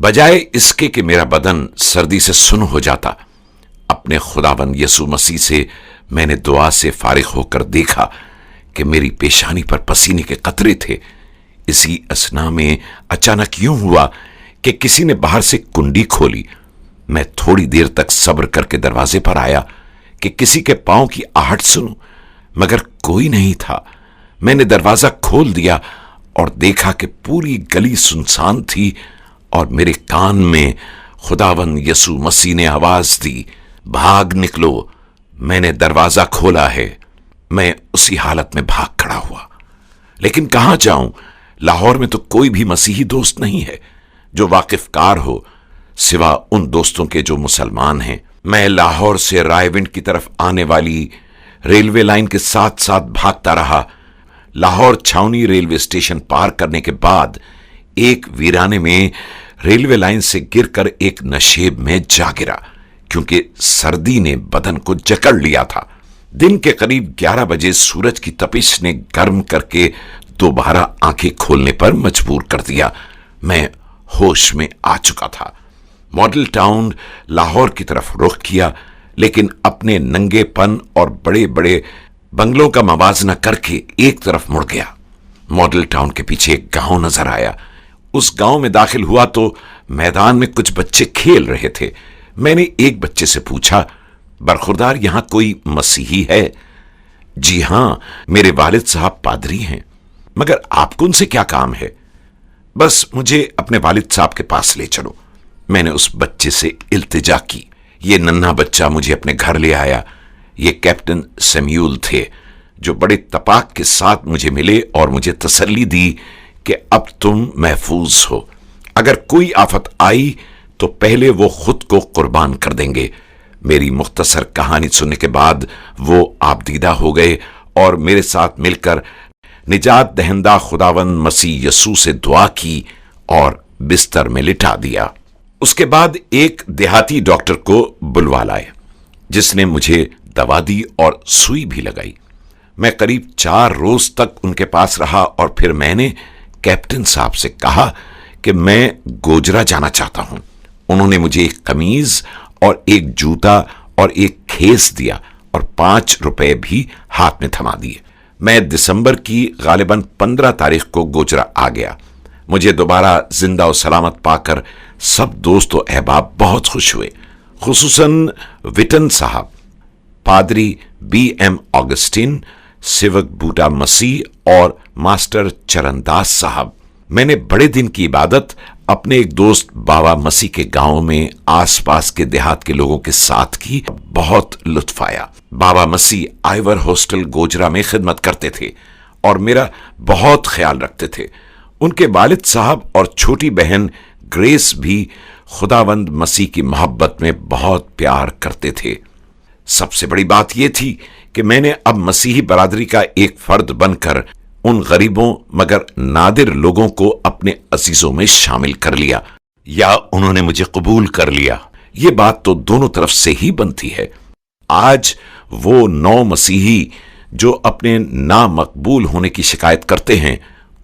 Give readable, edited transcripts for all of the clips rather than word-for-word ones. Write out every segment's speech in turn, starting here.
بجائے اس کے کہ میرا بدن سردی سے سن ہو جاتا، اپنے خداوند یسوع مسیح سے میں نے دعا سے فارغ ہو کر دیکھا کہ میری پیشانی پر پسینے کے قطرے تھے۔ اسی اثنا میں اچانک یوں ہوا کہ کسی نے باہر سے کنڈی کھولی۔ میں تھوڑی دیر تک صبر کر کے دروازے پر آیا کہ کسی کے پاؤں کی آہٹ سنوں، مگر کوئی نہیں تھا۔ میں نے دروازہ کھول دیا اور دیکھا کہ پوری گلی سنسان تھی، اور میرے کان میں خداوند یسوع مسیح نے آواز دی، بھاگ نکلو، میں نے دروازہ کھولا ہے۔ میں اسی حالت میں بھاگ کھڑا ہوا، لیکن کہاں جاؤں؟ لاہور میں تو کوئی بھی مسیحی دوست نہیں ہے جو واقف کار ہو، سوا ان دوستوں کے جو مسلمان ہیں۔ میں لاہور سے رائے ونڈ کی طرف آنے والی ریلوے لائن کے ساتھ ساتھ بھاگتا رہا۔ لاہور چھاونی ریلوے اسٹیشن پار کرنے کے بعد ایک ویرانے میں ریلوے لائن سے گر کر ایک نشیب میں جا گرا، کیونکہ سردی نے بدن کو جکڑ لیا تھا۔ دن کے قریب 11 بجے سورج کی تپش نے گرم کر کے دوبارہ آنکھیں کھولنے پر مجبور کر دیا۔ میں ہوش میں آ چکا تھا۔ ماڈل ٹاؤن لاہور کی طرف رخ کیا، لیکن اپنے ننگے پن اور بڑے بڑے بنگلوں کا موازنہ کر کے ایک طرف مڑ گیا۔ ماڈل ٹاؤن کے پیچھے ایک گاؤں نظر آیا۔ اس گاؤں میں داخل ہوا تو میدان میں کچھ بچے کھیل رہے تھے۔ میں نے ایک بچے سے پوچھا، برخوردار یہاں کوئی مسیحی ہے؟ جی ہاں، میرے والد صاحب پادری ہیں۔ مگر آپ کو ان سے کیا کام ہے؟ بس مجھے اپنے والد صاحب کے پاس لے چلو۔ میں نے اس بچے سے التجا کی۔ یہ ننھا بچہ مجھے اپنے گھر لے آیا۔ یہ کیپٹن سیمیول تھے، جو بڑے تپاک کے ساتھ مجھے ملے اور مجھے تسلی دی کہ اب تم محفوظ ہو۔ اگر کوئی آفت آئی تو پہلے وہ خود کو قربان کر دیں گے۔ میری مختصر کہانی سننے کے بعد وہ آپ دیدہ ہو گئے اور میرے ساتھ مل کر نجات دہندہ خداوند مسیح یسوع سے دعا کی اور بستر میں لٹا دیا۔ اس کے بعد ایک دیہاتی ڈاکٹر کو بلوا لائے، جس نے مجھے دوا دی اور سوئی بھی لگائی۔ میں قریب 4 روز تک ان کے پاس رہا اور پھر میں نے کیپٹن صاحب سے کہا کہ میں گوجرا جانا چاہتا ہوں۔ انہوں نے مجھے ایک قمیض اور ایک جوتا اور ایک کھیس دیا اور 5 روپے بھی ہاتھ میں تھما دیے۔ میں دسمبر کی غالباً 15 تاریخ کو گوجرا آ گیا۔ مجھے دوبارہ زندہ و سلامت پا کر سب دوست و احباب بہت خوش ہوئے، خصوصاً وٹن صاحب، پادری بی ایم آگسٹین، سیوک بوٹا مسیح اور ماسٹر چرن داس صاحب۔ میں نے بڑے دن کی عبادت اپنے ایک دوست بابا مسیح کے گاؤں میں آس پاس کے دیہات کے لوگوں کے ساتھ کی۔ بہت لطف آیا۔ بابا مسیح آئیور ہاسٹل گوجرا میں خدمت کرتے تھے اور میرا بہت خیال رکھتے تھے۔ ان کے والد صاحب اور چھوٹی بہن گریس بھی خداوند مسیح کی محبت میں بہت پیار کرتے تھے۔ سب سے بڑی بات یہ تھی کہ میں نے اب مسیحی برادری کا ایک فرد بن کر ان غریبوں مگر نادر لوگوں کو اپنے عزیزوں میں شامل کر لیا، یا انہوں نے مجھے قبول کر لیا۔ یہ بات تو دونوں طرف سے ہی بنتی ہے۔ آج وہ نو مسیحی جو اپنے نامقبول ہونے کی شکایت کرتے ہیں،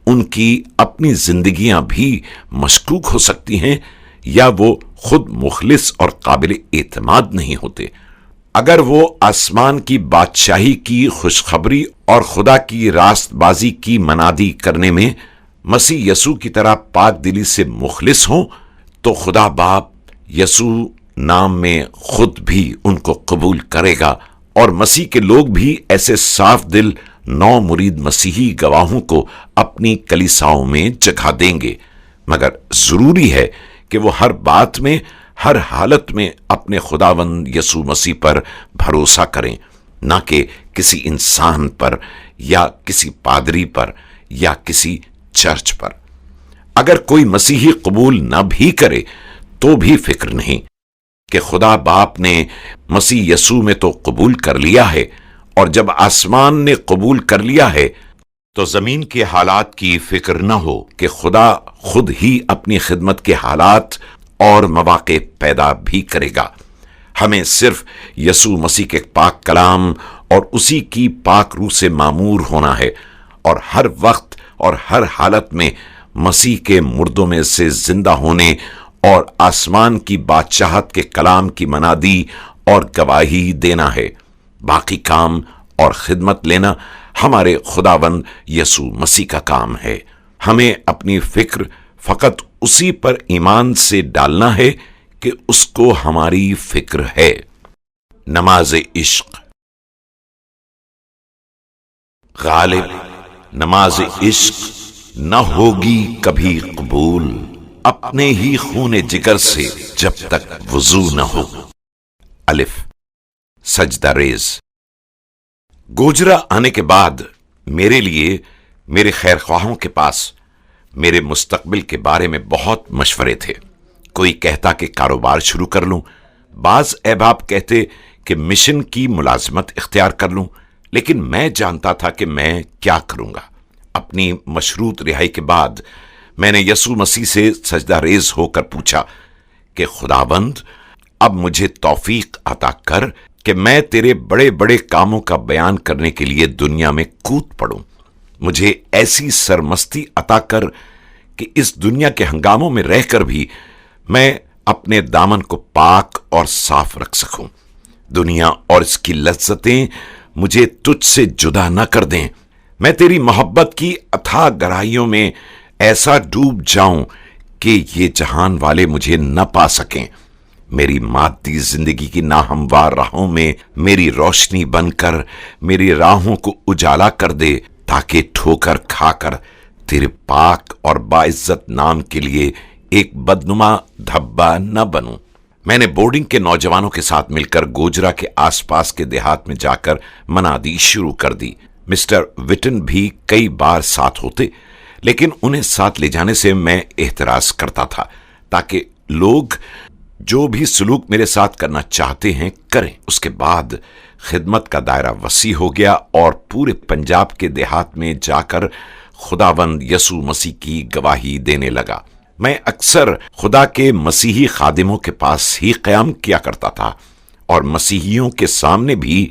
ان کی اپنی زندگیاں بھی مشکوک ہو سکتی ہیں، یا وہ خود مخلص اور قابل اعتماد نہیں ہوتے۔ اگر وہ آسمان کی بادشاہی کی خوشخبری اور خدا کی راست بازی کی منادی کرنے میں مسیح یسوع کی طرح پاک دلی سے مخلص ہوں، تو خدا باپ یسوع نام میں خود بھی ان کو قبول کرے گا، اور مسیح کے لوگ بھی ایسے صاف دل نو مرید مسیحی گواہوں کو اپنی کلیساؤں میں جگہ دیں گے۔ مگر ضروری ہے کہ وہ ہر بات میں، ہر حالت میں اپنے خداوند یسوع مسیح پر بھروسہ کریں، نہ کہ کسی انسان پر یا کسی پادری پر یا کسی چرچ پر۔ اگر کوئی مسیحی قبول نہ بھی کرے تو بھی فکر نہیں کہ خدا باپ نے مسیح یسوع میں تو قبول کر لیا ہے، اور جب آسمان نے قبول کر لیا ہے تو زمین کے حالات کی فکر نہ ہو کہ خدا خود ہی اپنی خدمت کے حالات اور مواقع پیدا بھی کرے گا۔ ہمیں صرف یسوع مسیح کے پاک کلام اور اسی کی پاک روح سے معمور ہونا ہے، اور ہر وقت اور ہر حالت میں مسیح کے مردوں میں سے زندہ ہونے اور آسمان کی بادشاہت کے کلام کی منادی اور گواہی دینا ہے۔ باقی کام اور خدمت لینا ہمارے خداوند یسوع مسیح کا کام ہے۔ ہمیں اپنی فکر فقط اسی پر ایمان سے ڈالنا ہے کہ اس کو ہماری فکر ہے۔ نماز عشق۔ غالب، نماز عشق نہ ہوگی کبھی قبول اپنے ہی خون جگر سے جب تک وضو نہ ہو۔ الف۔ سجدہ ریز۔ گوجرا آنے کے بعد میرے لیے میرے خیر خواہوں کے پاس میرے مستقبل کے بارے میں بہت مشورے تھے۔ کوئی کہتا کہ کاروبار شروع کر لوں، بعض احباب کہتے کہ مشن کی ملازمت اختیار کر لوں، لیکن میں جانتا تھا کہ میں کیا کروں گا۔ اپنی مشروط رہائی کے بعد میں نے یسوع مسیح سے سجدہ ریز ہو کر پوچھا کہ خداوند، اب مجھے توفیق عطا کر کہ میں تیرے بڑے بڑے کاموں کا بیان کرنے کے لیے دنیا میں کود پڑوں۔ مجھے ایسی سرمستی عطا کر کہ اس دنیا کے ہنگاموں میں رہ کر بھی میں اپنے دامن کو پاک اور صاف رکھ سکوں۔ دنیا اور اس کی لذتیں مجھے تجھ سے جدا نہ کر دیں۔ میں تیری محبت کی اتھاہ گہرائیوں میں ایسا ڈوب جاؤں کہ یہ جہان والے مجھے نہ پا سکیں۔ میری مادی زندگی کی ناہموار راہوں میں میری روشنی بن کر میری راہوں کو اجالا کر دے، تاکہ ٹھوکر کھا کر تیرے پاک اور باعزت نام کے لیے ایک بدنما دھبا نہ بنوں۔ میں نے بورڈنگ کے نوجوانوں کے ساتھ مل کر گوجرا کے آس پاس کے دیہات میں جا کر منادی شروع کر دی۔ مسٹر وٹن بھی کئی بار ساتھ ہوتے، لیکن انہیں ساتھ لے جانے سے میں احتراز کرتا تھا، تاکہ لوگ جو بھی سلوک میرے ساتھ کرنا چاہتے ہیں کریں۔ اس کے بعد خدمت کا دائرہ وسیع ہو گیا اور پورے پنجاب کے دیہات میں جا کر خداوند یسوع مسیح کی گواہی دینے لگا۔ میں اکثر خدا کے مسیحی خادموں کے پاس ہی قیام کیا کرتا تھا اور مسیحیوں کے سامنے بھی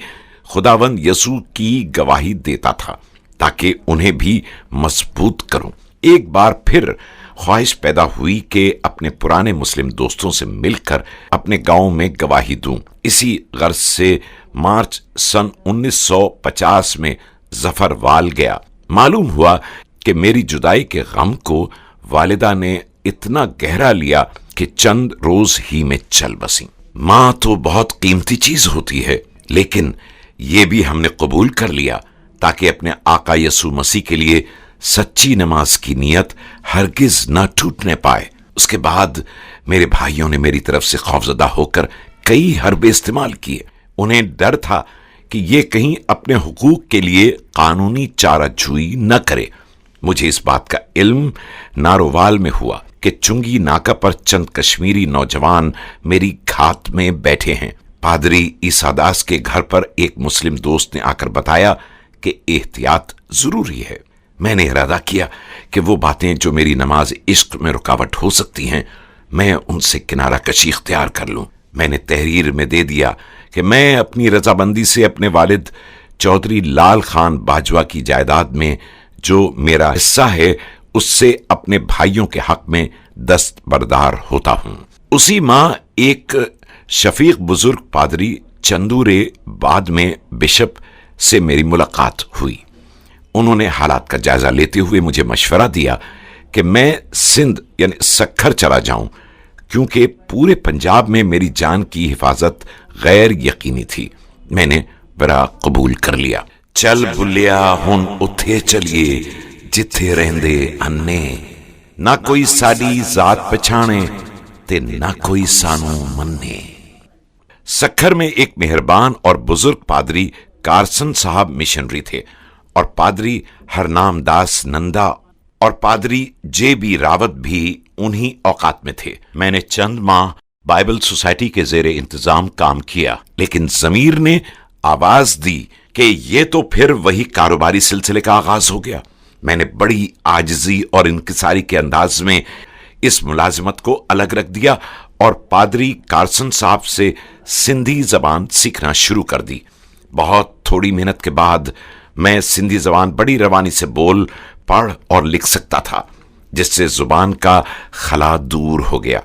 خداوند یسوع کی گواہی دیتا تھا، تاکہ انہیں بھی مضبوط کروں۔ ایک بار پھر خواہش پیدا ہوئی کہ اپنے پرانے مسلم دوستوں سے مل کر اپنے گاؤں میں گواہی دوں۔ اسی غرض سے مارچ سن 1950 میں ظفر وال گیا۔ معلوم ہوا کہ میری جدائی کے غم کو والدہ نے اتنا گہرا لیا کہ چند روز ہی میں چل بسیں۔ ماں تو بہت قیمتی چیز ہوتی ہے، لیکن یہ بھی ہم نے قبول کر لیا تاکہ اپنے آقا یسوع مسیح کے لیے سچی نماز کی نیت ہرگز نہ ٹوٹنے پائے۔ اس کے بعد میرے بھائیوں نے میری طرف سے خوفزدہ ہو کر کئی حربے استعمال کیے۔ انہیں ڈر تھا کہ یہ کہیں اپنے حقوق کے لیے قانونی چارہ جوئی نہ کرے۔ مجھے اس بات کا علم نارووال میں ہوا کہ چنگی ناکہ پر چند کشمیری نوجوان میری گھات میں بیٹھے ہیں۔ پادری عیسیٰ داس کے گھر پر ایک مسلم دوست نے آ کر بتایا کہ احتیاط ضروری ہے۔ میں نے ارادہ کیا کہ وہ باتیں جو میری نماز عشق میں رکاوٹ ہو سکتی ہیں، میں ان سے کنارہ کشی اختیار کر لوں۔ میں نے تحریر میں دے دیا کہ میں اپنی رضامندی سے اپنے والد چودھری لال خان باجوہ کی جائیداد میں جو میرا حصہ ہے اس سے اپنے بھائیوں کے حق میں دستبردار ہوتا ہوں۔ اسی ماہ ایک شفیق بزرگ پادری چندورے بعد میں بشپ سے میری ملاقات ہوئی۔ انہوں نے حالات کا جائزہ لیتے ہوئے مجھے مشورہ دیا کہ میں سندھ یعنی سکھر چلا جاؤں، کیونکہ پورے پنجاب میں میری جان کی حفاظت غیر یقینی تھی۔ میں نے برا قبول کر لیا۔ چل بلیا ہن اتھے چلیے جتھے رہندے انے، نہ کوئی ساڈی ذات پچھانے تے نہ کوئی سانو منے۔ سکھر میں ایک مہربان اور بزرگ پادری کارسن صاحب مشنری تھے، اور پادری ہرنام داس نندا اور پادری جے بی راوت بھی انہی اوقات میں تھے۔ میں نے چند ماہ بائبل سوسائٹی کے زیر انتظام کام کیا، لیکن ضمیر نے آواز دی کہ یہ تو پھر وہی کاروباری سلسلے کا آغاز ہو گیا۔ میں نے بڑی عاجزی اور انکساری کے انداز میں اس ملازمت کو الگ رکھ دیا اور پادری کارسن صاحب سے سندھی زبان سیکھنا شروع کر دی۔ بہت تھوڑی محنت کے بعد میں سندھی زبان بڑی روانی سے بول، پڑھ اور لکھ سکتا تھا، جس سے زبان کا خلا دور ہو گیا۔